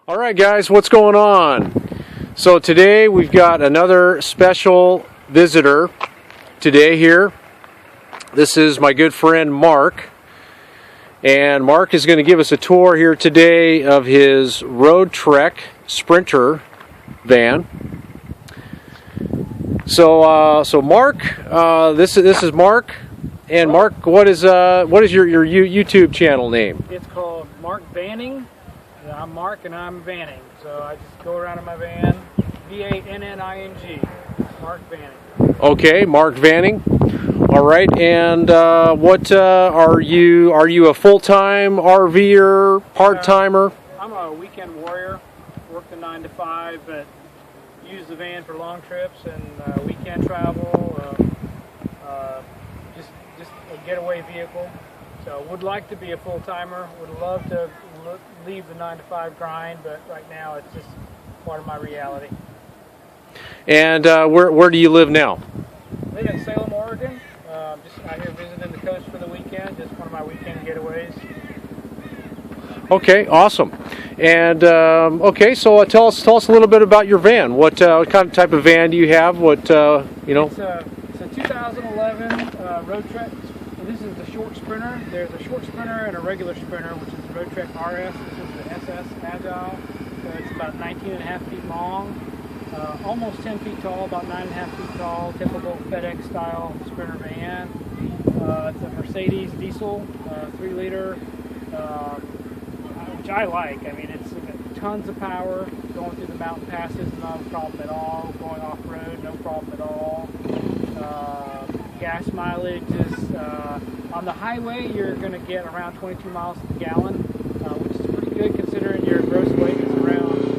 All right, guys, what's going on? So today we've got another special visitor today here. This is my good friend Mark, and Mark is going to give us a tour here today of his Roadtrek Sprinter van. So Mark, this is Mark, and Mark, what is your YouTube channel name? It's called Mark Vanning. I'm Mark and I'm vanning, so I just go around in my van. V-A-N-N-I-N-G. Mark Vanning. Okay, Mark Vanning. All right, and what are you? Are you a full-time RVer, part-timer? I'm a weekend warrior. Work the 9 to 5, but use the van for long trips and weekend travel. Just a getaway vehicle. So would like to be a full-timer. Would love to leave the 9 to 5 grind, but right now it's just part of my reality. And where do you live now? I live in Salem, Oregon. Just out here visiting the coast for the weekend. Just one of my weekend getaways. Okay, awesome. And okay, so tell us a little bit about your van. What kind of type of van do you have? What you know? It's a 2011 Roadtrek. This is the short Sprinter. There's a short Sprinter and a regular Sprinter, which is the Roadtrek RS. This is the SS Agile. So it's about 19.5 feet long, almost 10 feet tall, about 9.5 feet tall. Typical FedEx style Sprinter van. It's a Mercedes diesel, 3-liter, which I like. I mean, it's got tons of power. Going through the mountain passes, not a problem at all. Going off road, no problem at all. Gas mileage is on the highway, you're going to get around 22 miles to the gallon, which is pretty good considering your gross weight is around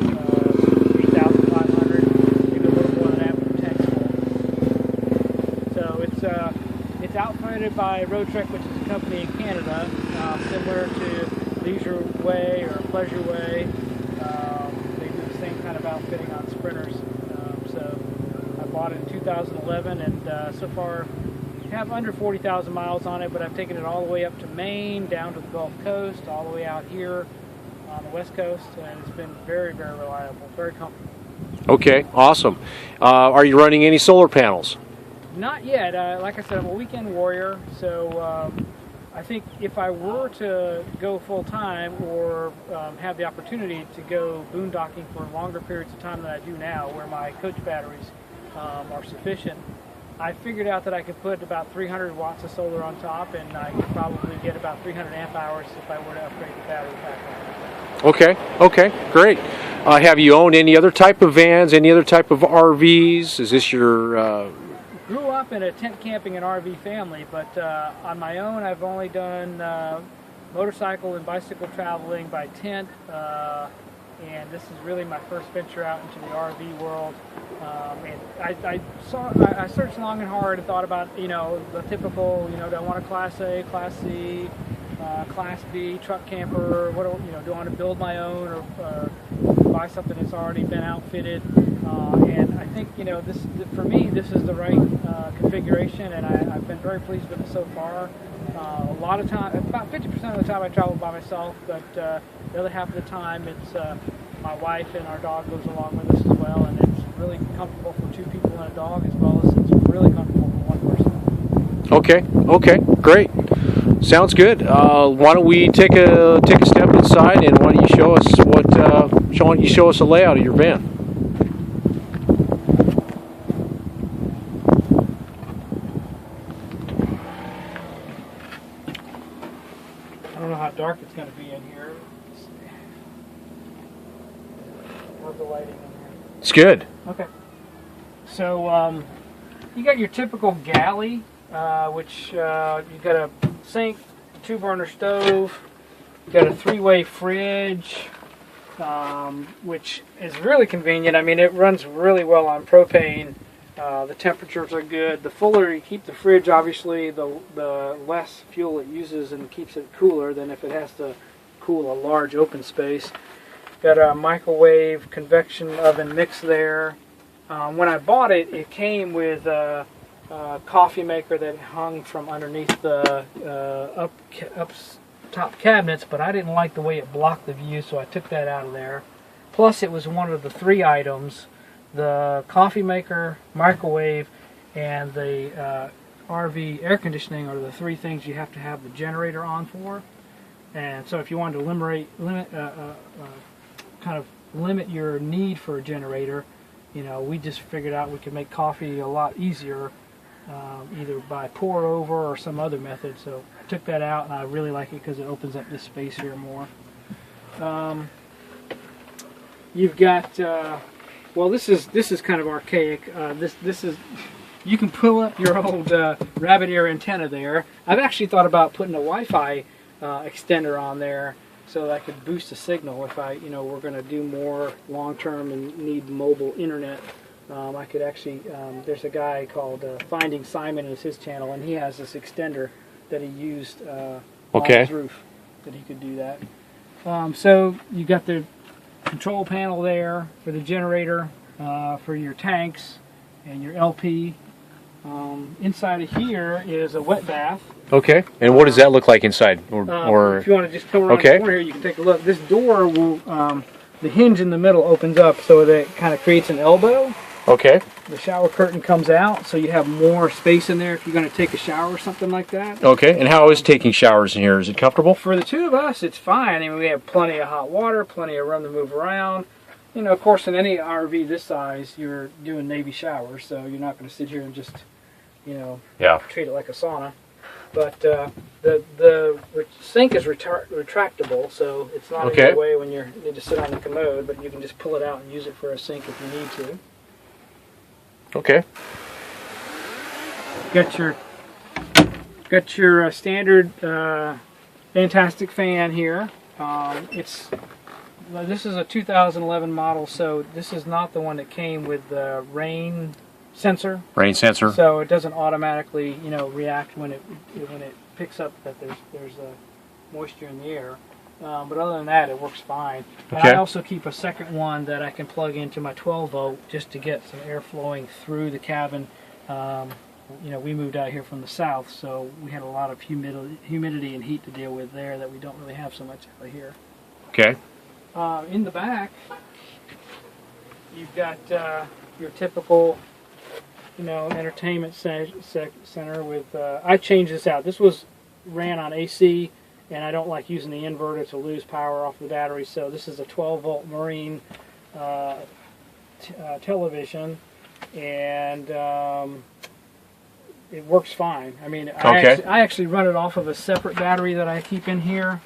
3,500, maybe a little more than that when your tank's full. So it's outfitted by Roadtrek, which is a company in Canada, similar to Leisure Way or Pleasure Way. They do the same kind of outfitting on Sprinters. So I bought it in 2011, and so far have under 40,000 miles on it, but I've taken it all the way up to Maine, down to the Gulf Coast, all the way out here on the West Coast, and it's been very, very reliable, very comfortable. Okay, awesome. Are you running any solar panels? Not yet. Like I said, I'm a weekend warrior, so I think if I were to go full-time or have the opportunity to go boondocking for longer periods of time than I do now, where my coach batteries are sufficient, I figured out that I could put about 300 watts of solar on top, and I could probably get about 300 amp hours if I were to upgrade the battery pack. Okay, great. Have you owned any other type of vans, any other type of RVs? Is this your... Grew up in a tent camping and RV family, but on my own I've only done motorcycle and bicycle traveling by tent, and this is really my first venture out into the RV world. And I searched long and hard and thought about, the typical, do I want a Class A, Class C, Class B truck camper? What do I want to build my own or buy something that's already been outfitted? And I think, for me, this is the right configuration, and I've been very pleased with it so far. A lot of time, about 50% of the time I travel by myself, but the other half of the time it's my wife and our dog goes along with us as well, and it's really comfortable for 2 people and a dog, as well as it's really comfortable for 1 person. Okay, great. Sounds good. Why don't we take a step inside, and why don't you show us a layout of your van? I don't know how dark it's going to be in here. How's the lighting in here? It's good. Okay. So you got your typical galley, which you got a sink, 2-burner stove, you got a 3-way fridge, which is really convenient. I mean, it runs really well on propane. The temperatures are good. The fuller you keep the fridge, obviously, the less fuel it uses and keeps it cooler than if it has to cool a large open space. Got a microwave convection oven mix there. When I bought it, it came with a coffee maker that hung from underneath the top cabinets, but I didn't like the way it blocked the view, so I took that out of there. Plus, it was one of the 3 items: the coffee maker, microwave, and the RV air conditioning are the 3 things you have to have the generator on for. And so if you wanted to limit your need for a generator, you know, we just figured out we could make coffee a lot easier, either by pour over or some other method. So I took that out, and I really like it because it opens up this space here more. You've got well, this is kind of archaic. This is, you can pull up your old rabbit ear antenna there. I've actually thought about putting a Wi-Fi extender on there so that I could boost the signal if we're going to do more long-term and need mobile internet. I could actually, there's a guy called Finding Simon is his channel, and he has this extender that he used on his roof that he could do that. So you got the control panel there for the generator, for your tanks and your LP. Inside of here is a wet bath. Okay. And what does that look like inside? Or if you want to just come around the corner here, you can take a look. This door will, the hinge in the middle opens up so that it kind of creates an elbow. Okay. The shower curtain comes out, so you have more space in there if you're going to take a shower or something like that. Okay. And how is taking showers in here? Is it comfortable? For the 2 of us, it's fine. I mean, we have plenty of hot water, plenty of room to move around. You know, of course, in any RV this size, you're doing Navy showers, so you're not going to sit here and just, treat it like a sauna. But the sink is retractable, so it's not in the way when you need to sit on the commode, but you can just pull it out and use it for a sink if you need to. Okay. Got your standard fantastic fan here. This is a 2011 model, so this is not the one that came with the rain sensor. Rain sensor. So it doesn't automatically, react when it picks up that there's moisture in the air. But other than that, it works fine. And I also keep a second one that I can plug into my 12 volt just to get some air flowing through the cabin. We moved out here from the south, so we had a lot of humidity and heat to deal with there that we don't really have so much out here. Okay. In the back, you've got your typical, entertainment center with. I changed this out. This ran on AC, and I don't like using the inverter to lose power off the battery. So this is a 12 volt Marine television, and it works fine. I mean, I actually run it off of a separate battery that I keep in here.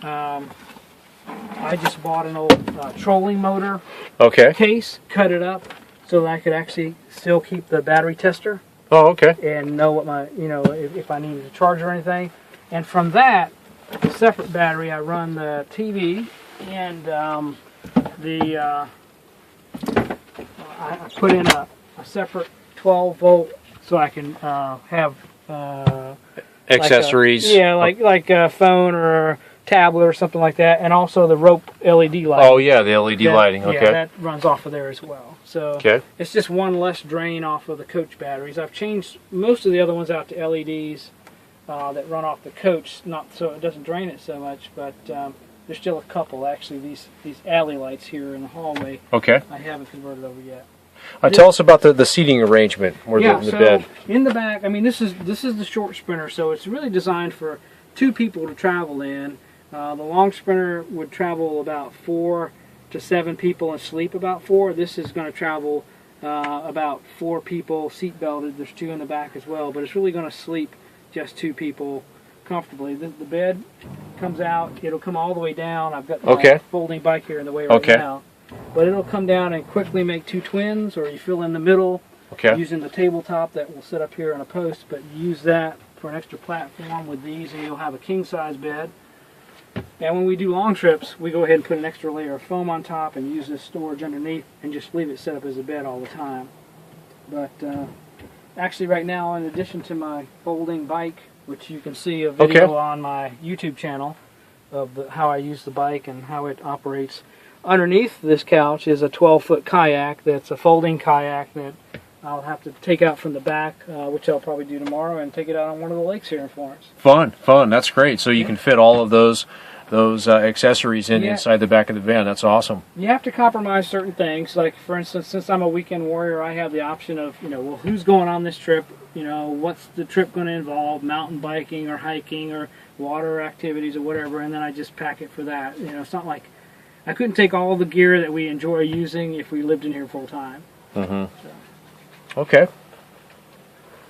I just bought an old trolling motor case, cut it up so that I could actually still keep the battery tester. Oh, okay. And know what my, if I needed to charge or anything. And from that, the separate battery, I run the TV and I put in a separate 12 volt so I can have accessories. Like a phone or a tablet or something like that, and also the rope LED lighting. Oh yeah, the LED lighting. Okay. Yeah, that runs off of there as well. So it's just one less drain off of the coach batteries. I've changed most of the other ones out to LEDs that run off the coach, not so it doesn't drain it so much, but there's still a couple. Actually, these alley lights here in the hallway. Okay. I haven't converted over yet. Tell us about the seating arrangement or the bed. In the back, I mean, this is the short Sprinter, so it's really designed for 2 people to travel in. The long Sprinter would travel about 4 to 7 people and sleep about 4. This is going to travel about 4 people seat belted. There's 2 in the back as well, but it's really going to sleep just 2 people comfortably. The bed comes out. It'll come all the way down. I've got my folding bike here in the way right now. But it'll come down and quickly make 2 twins, or you fill in the middle using the tabletop that will sit up here on a post, but you use that for an extra platform with these, and you'll have a king-size bed. And when we do long trips, we go ahead and put an extra layer of foam on top and use this storage underneath and just leave it set up as a bed all the time. But actually right now, in addition to my folding bike, which you can see a video on my YouTube channel of how I use the bike and how it operates, underneath this couch is a 12-foot kayak that's a folding kayak that I'll have to take out from the back, which I'll probably do tomorrow, and take it out on one of the lakes here in Florence. Fun. That's great. So you can fit all of those those accessories Yeah. inside the back of the van. That's awesome. You have to compromise certain things. Like, for instance, since I'm a weekend warrior, I have the option of, well, who's going on this trip? What's the trip going to involve? Mountain biking or hiking or water activities or whatever, and then I just pack it for that. It's not like I couldn't take all the gear that we enjoy using if we lived in here full time. Mm-hmm. So. Okay.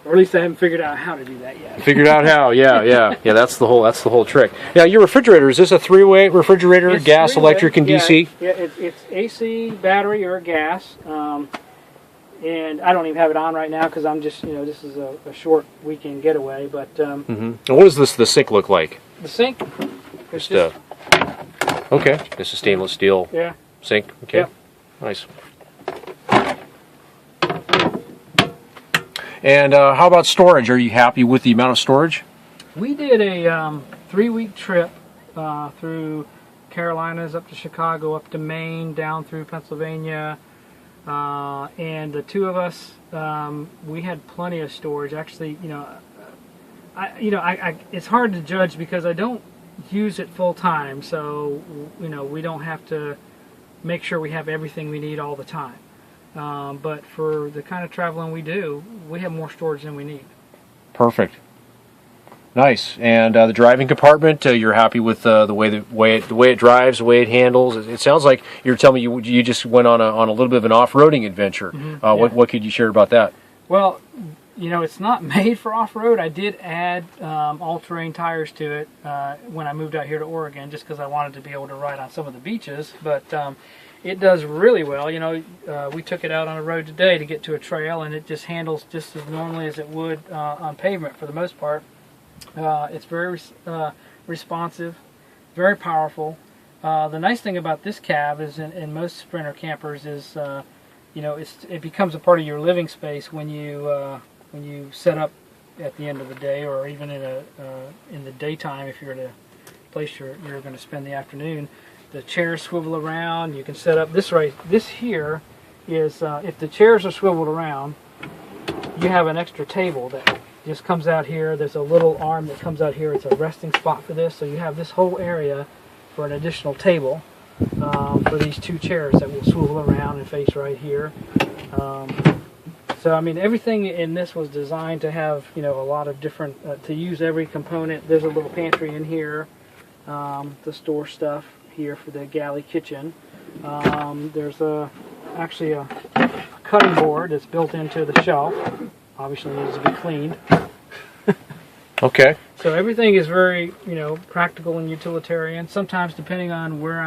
Or at least I haven't figured out how to do that yet. Figured out how? Yeah. That's the whole trick. Now, your refrigerator, is this a three-way refrigerator? It's gas, three-way. electric, and Yeah, DC? It's AC, battery, or gas. And I don't even have it on right now because I'm just, this is a short weekend getaway. But And what does the sink look like? the sink, it's Just okay. This is stainless steel yeah. sink. Okay. Yep. Nice. And how about storage? Are you happy with the amount of storage? We did a 3-week trip through Carolinas, up to Chicago, up to Maine, down through Pennsylvania, and the two of us, we had plenty of storage. Actually, it's hard to judge because I don't use it full time, so we don't have to make sure we have everything we need all the time. But for the kind of traveling we do, we have more storage than we need. Perfect. Nice. And the driving compartment, you're happy with the way it drives, the way it handles. It sounds like you're telling me you just went on a little bit of an off-roading adventure. Mm-hmm. Yeah. What could you share about that? Well, it's not made for off-road. I did add all-terrain tires to it when I moved out here to Oregon, just because I wanted to be able to ride on some of the beaches. But it does really well. We took it out on a road today to get to a trail, and it just handles just as normally as it would on pavement for the most part. It's very responsive, very powerful. The nice thing about this cab is, in most Sprinter campers, is it becomes a part of your living space when you set up at the end of the day, or even in the daytime if you're at a place you're going to spend the afternoon. The chairs swivel around. You can set up this right. This here is if the chairs are swiveled around, you have an extra table that just comes out here. There's a little arm that comes out here. It's a resting spot for this. So you have this whole area for an additional table for these two chairs that will swivel around and face right here. So I mean, everything in this was designed to have a lot of different to use every component. There's a little pantry in here to store stuff here for the galley kitchen. There's actually a cutting board that's built into the shelf. Obviously needs to be cleaned. Okay. So everything is very, practical and utilitarian. Sometimes, depending on where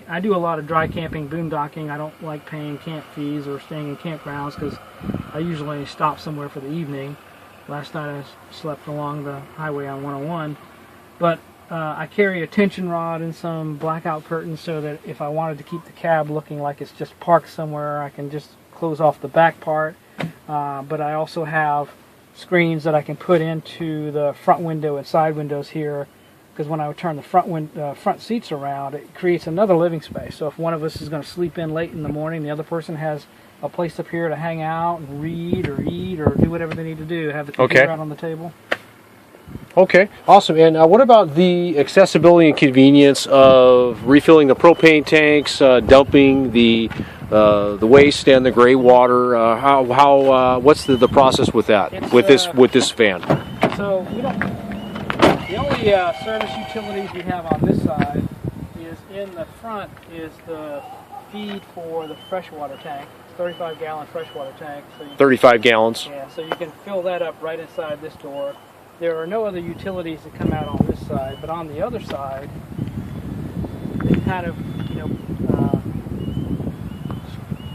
I do a lot of dry camping, boondocking. I don't like paying camp fees or staying in campgrounds because I usually stop somewhere for the evening. Last night I slept along the highway on 101. But I carry a tension rod and some blackout curtains so that if I wanted to keep the cab looking like it's just parked somewhere, I can just close off the back part. But I also have screens that I can put into the front window and side windows here, because when I would turn the front seats around, it creates another living space. So if one of us is going to sleep in late in the morning, the other person has a place up here to hang out and read or eat or do whatever they need to do. Have the computer out on the table. Okay, awesome. And what about the accessibility and convenience of refilling the propane tanks, dumping the waste and the gray water? What's the process with that? With this van? So the only service utilities we have on this side is in the front is the feed for the freshwater tank. It's a 35-gallon freshwater tank. So 35 gallons. Yeah, so you can fill that up right inside this door. There are no other utilities that come out on this side, but on the other side, they kind of,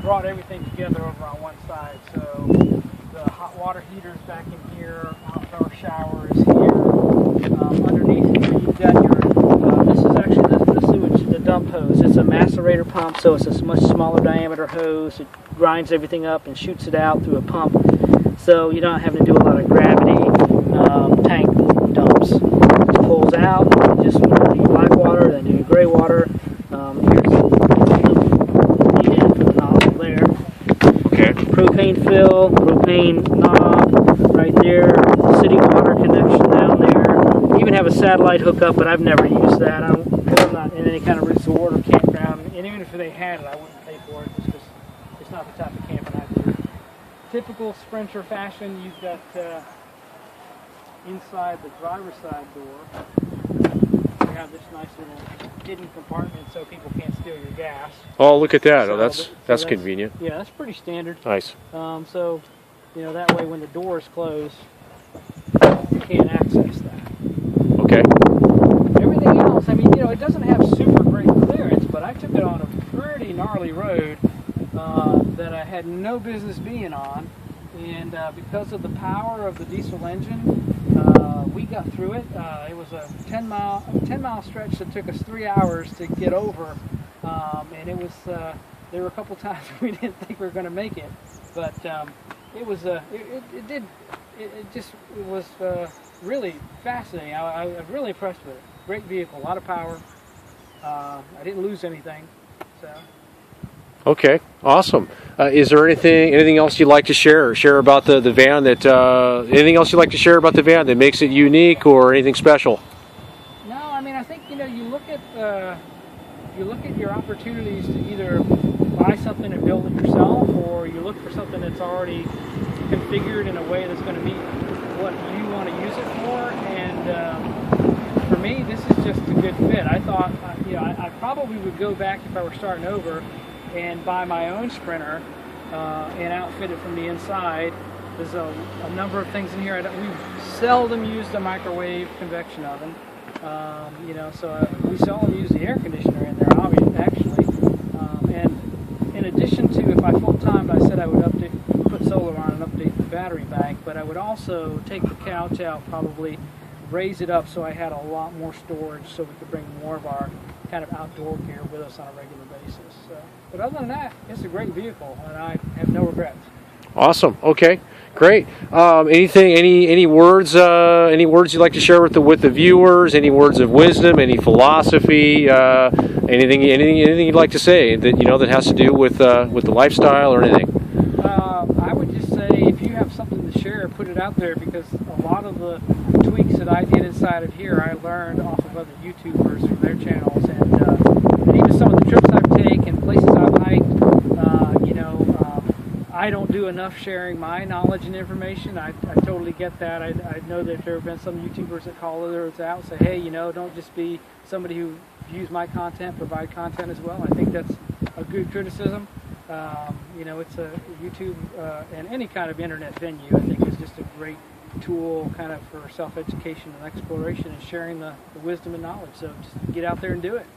brought everything together over on one side. So the hot water heater's back in here, outdoor shower is here. Underneath here, you've got your, this is actually the sewage, the dump hose. It's a macerator pump, so it's a much smaller diameter hose. It grinds everything up and shoots it out through a pump. So you're not having to do a lot of gravity tank dumps. It pulls out, just do black water, then do gray water. Here's the for the nozzle there. Okay. Propane fill, propane knob right there, city water connection down there. You even have a satellite hookup, but I've never used that. any kind of resort or campground. And even if they had it, I wouldn't pay for it just because it's not the type of camping I do. Typical Sprinter fashion, you've got inside the driver's side door, you have this nice little hidden compartment so people can't steal your gas. Oh, look at that. So Oh, that's convenient. Yeah, that's pretty standard. Nice. So, you know, that way when the door is closed, you can't access that. Okay. Everything else, I mean, you know, it doesn't have super great clearance, but I took it on a pretty gnarly road that I had no business being on, and because of the power of the diesel engine, we got through it. It was a 10-mile stretch that took us 3 hours to get over, and it was there were a couple times we didn't think we were going to make it, but it was it was really fascinating. I was really impressed with it. Great vehicle, a lot of power. I didn't lose anything, so. Okay, awesome. Is there anything else you'd like to share about the van that anything else you'd like to share about the van that makes it unique or anything special? No, I mean, I think, you know, you look at your opportunities to either buy something and build it yourself, or you look for something that's already configured in a way that's going to meet what you want to use it for. And for me, this is just a good fit. I thought, you know, I probably would go back if I were starting over and buy my own Sprinter and outfit it from the inside. There's a number of things in here. We seldom use the microwave convection oven, you know, so we seldom use the air conditioner in there, obviously, actually. And in addition to, if I full-timed, I said I would put solar on and update the battery bank, but I would also take the couch out, probably raise it up so I had a lot more storage so we could bring more of our kind of outdoor gear with us on a regular basis. So, but other than that, it's a great vehicle, and I have no regrets. Awesome. Okay, great. Any words you'd like to share with the viewers? Any words of wisdom? Any philosophy? Anything you'd like to say that has to do with the lifestyle or anything? I would just say, if you have something to share, put it out there, because a lot of the tweaks that I did inside of here, I learned off of other YouTubers from their channels, and even some of the trips I've taken and places I've hiked. I don't do enough sharing my knowledge and information. I totally get that. I know that there have been some YouTubers that call others out and say, hey, you know, don't just be somebody who views my content, provide content as well. I think that's a good criticism. You know, it's a YouTube and any kind of internet venue, I think, is just a great tool kind of for self-education and exploration and sharing the wisdom and knowledge. So just get out there and do it.